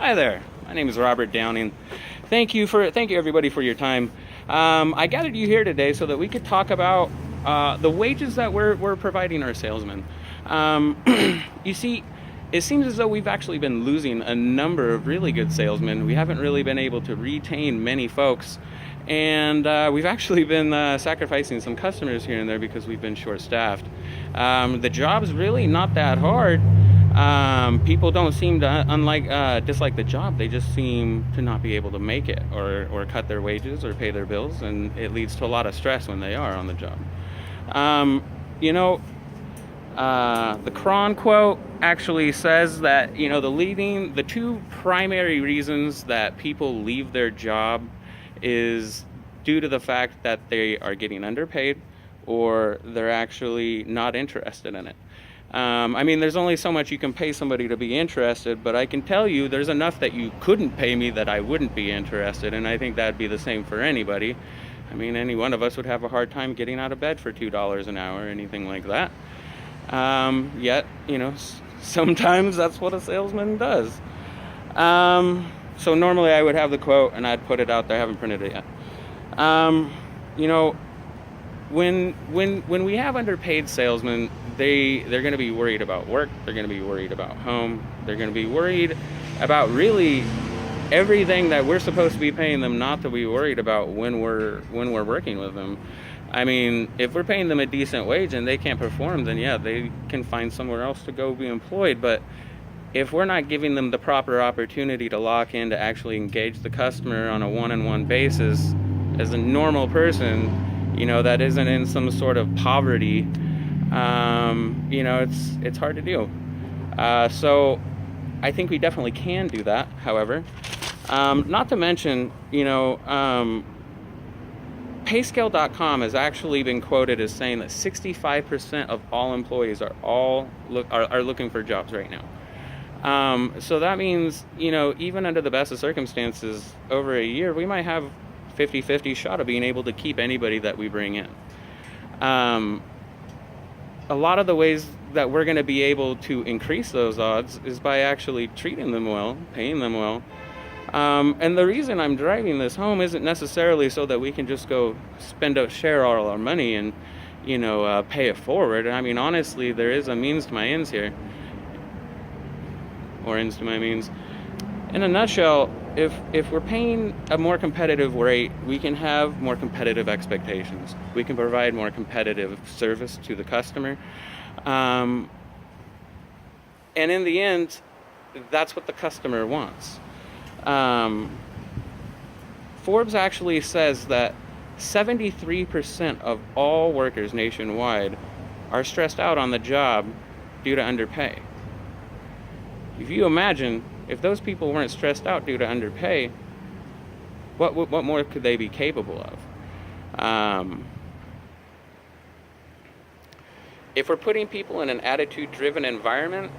Hi there. My name is Robert Downing. Thank you everybody for your time. I gathered you here today so that we could talk about the wages that we're providing our salesmen. Um, you see, it seems as though we've actually been losing a number of really good salesmen. We haven't really been able to retain many folks, and we've actually been sacrificing some customers here and there because we've been short-staffed. The job's really not that hard. People don't seem to dislike the job. They just seem to not be able to make it, or cut their wages, or pay their bills, and it leads to a lot of stress when they are on the job. Um, you know, the Cron quote actually says that the two primary reasons that people leave their job is due to the fact that they are getting underpaid, or they're actually not interested in it. I mean, there's only so much you can pay somebody to be interested, but I can tell you there's enough that you couldn't pay me that I wouldn't be interested, and I think that'd be the same for anybody. I mean, any one of us would have a hard time getting out of bed for $2 an hour or anything like that. Yet, sometimes that's what a salesman does. So normally I would have the quote and I'd put it out there. I haven't printed it yet. Um, you know, when we have underpaid salesmen, they're going to be worried about work. They're going to be worried about home. They're going to be worried about really everything that we're supposed to be paying them not to be worried about when we're working with them. I mean, if we're paying them a decent wage and they can't perform, then yeah, they can find somewhere else to go be employed. But if we're not giving them the proper opportunity to lock in, to actually engage the customer on a one-on-one basis as a normal person, that isn't in some sort of poverty, it's hard to do. So I think we definitely can do that, however. Not to mention, Payscale.com has actually been quoted as saying that 65% of all employees are looking for jobs right now. So that means, even under the best of circumstances, over a year, we might have 50-50 shot of being able to keep anybody that we bring in. A lot of the ways that we're going to be able to increase those odds is by actually treating them well, paying them well. And the reason I'm driving this home isn't necessarily so that we can just go share all our money and, pay it forward. I mean, honestly, there is a means to my ends here, or ends to my means. In a nutshell, if we're paying a more competitive rate, we can have more competitive expectations. We can provide more competitive service to the customer. And in the end, that's what the customer wants. Forbes actually says that 73% of all workers nationwide are stressed out on the job due to underpay. If you imagine, if those people weren't stressed out due to underpay, what more could they be capable of? If we're putting people in an attitude-driven environment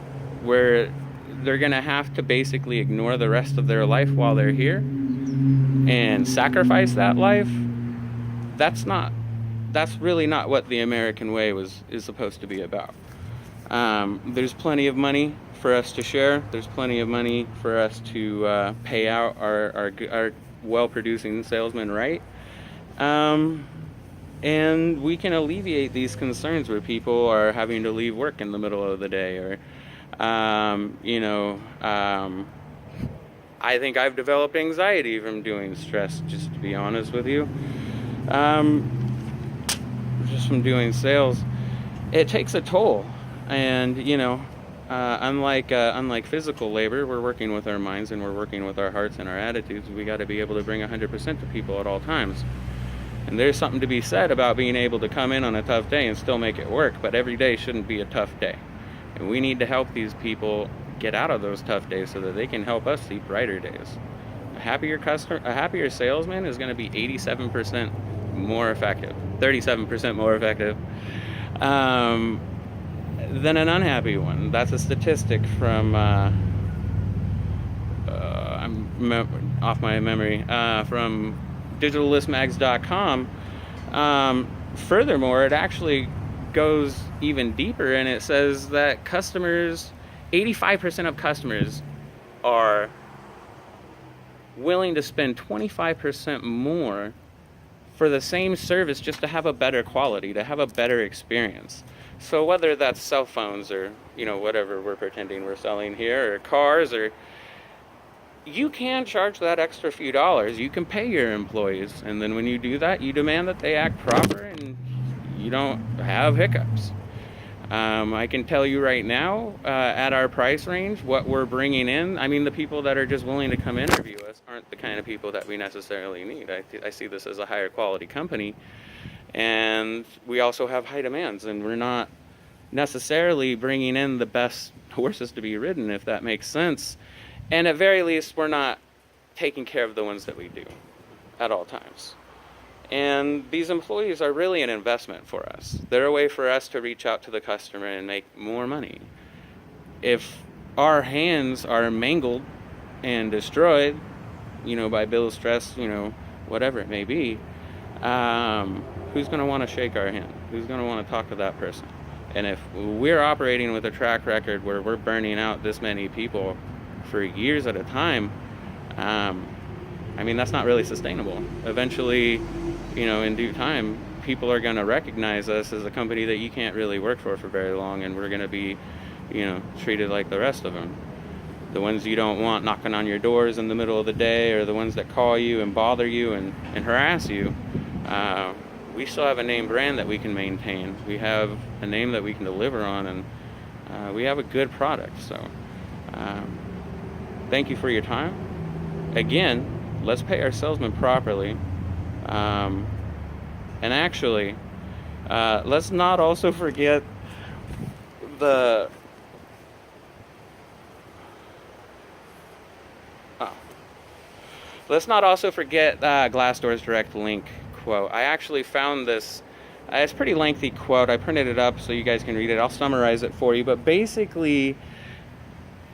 where they're going to have to basically ignore the rest of their life while they're here and sacrifice that life, that's really not what the American way is supposed to be about. There's plenty of money for us to share. There's plenty of money for us to pay out our well-producing salesmen, right? And we can alleviate these concerns where people are having to leave work in the middle of the day, or I think I've developed anxiety from doing stress, just to be honest with you. Just from doing sales, it takes a toll. And, unlike physical labor, we're working with our minds and we're working with our hearts and our attitudes. We got to be able to bring 100% to people at all times. And there's something to be said about being able to come in on a tough day and still make it work, but every day shouldn't be a tough day. And we need to help these people get out of those tough days so that they can help us see brighter days. A happier salesman is going to be 87% more effective, 37% more effective than an unhappy one. That's a statistic from, I'm off my memory, from digitallistmags.com. Furthermore, it actually goes even deeper, and it says that 85% of customers are willing to spend 25% more for the same service just to have a better quality, to have a better experience. So whether that's cell phones or, whatever we're pretending we're selling here, or cars, or you can charge that extra few dollars. You can pay your employees, and then when you do that, you demand that they act proper and you don't have hiccups. I can tell you right now, at our price range, what we're bringing in, the people that are just willing to come interview us aren't the kind of people that we necessarily need. I see this as a higher quality company, and we also have high demands, and we're not necessarily bringing in the best horses to be ridden, if that makes sense. And at very least, we're not taking care of the ones that we do at all times. And these employees are really an investment for us. They're a way for us to reach out to the customer and make more money. If our hands are mangled and destroyed, by bill stress, whatever it may be, who's going to want to shake our hand? Who's going to want to talk to that person? And if we're operating with a track record where we're burning out this many people for years at a time, that's not really sustainable. Eventually, in due time, people are going to recognize us as a company that you can't really work for very long, and we're going to be, treated like the rest of them. The ones you don't want knocking on your doors in the middle of the day, or the ones that call you and bother you and harass you, we still have a name brand that we can maintain. We have a name that we can deliver on, and we have a good product. So thank you for your time. Again, let's pay our salesmen properly. And actually, let's not also forget Glassdoor's direct link quote. I actually found this. It's a pretty lengthy quote. I printed it up so you guys can read it. I'll summarize it for you. But basically,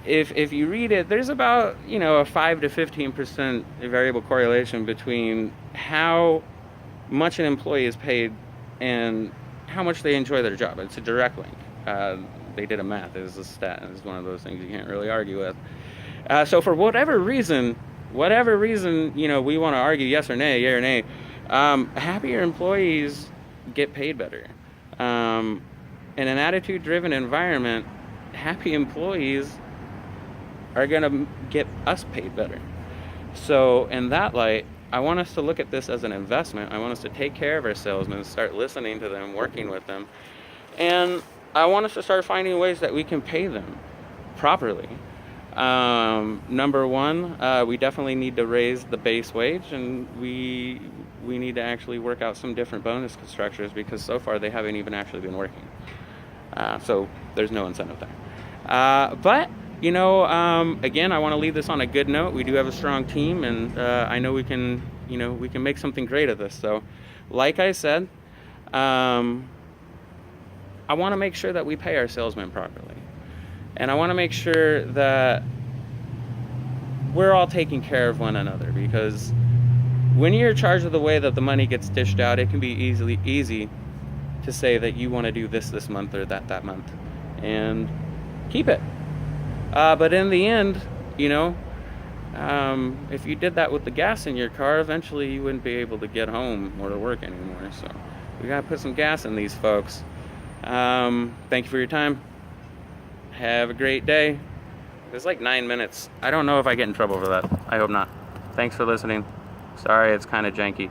if you read it, there's about a 5 to 15% variable correlation between how much an employee is paid and how much they enjoy their job. It's a direct link. They did a math. It's a stat. It's one of those things you can't really argue with. So for whatever reason, we want to argue yes or nay, yay or nay, happier employees get paid better. In an attitude-driven environment, happy employees are going to get us paid better. So in that light, I want us to look at this as an investment. I want us to take care of our salesmen, start listening to them, working with them. And I want us to start finding ways that we can pay them properly. Number one, we definitely need to raise the base wage, and we need to actually work out some different bonus structures, because so far they haven't even actually been working. So there's no incentive there. But again, I want to leave this on a good note. We do have a strong team, and I know we can make something great of this. So, like I said, I want to make sure that we pay our salesmen properly. And I want to make sure that we're all taking care of one another, because when you're in charge of the way that the money gets dished out, it can be easy to say that you want to do this month or that month, and keep it. But in the end, if you did that with the gas in your car, eventually you wouldn't be able to get home or to work anymore. So we got to put some gas in these folks. Thank you for your time. Have a great day. It's like 9 minutes. I don't know if I get in trouble for that. I hope not. Thanks for listening. Sorry, it's kind of janky.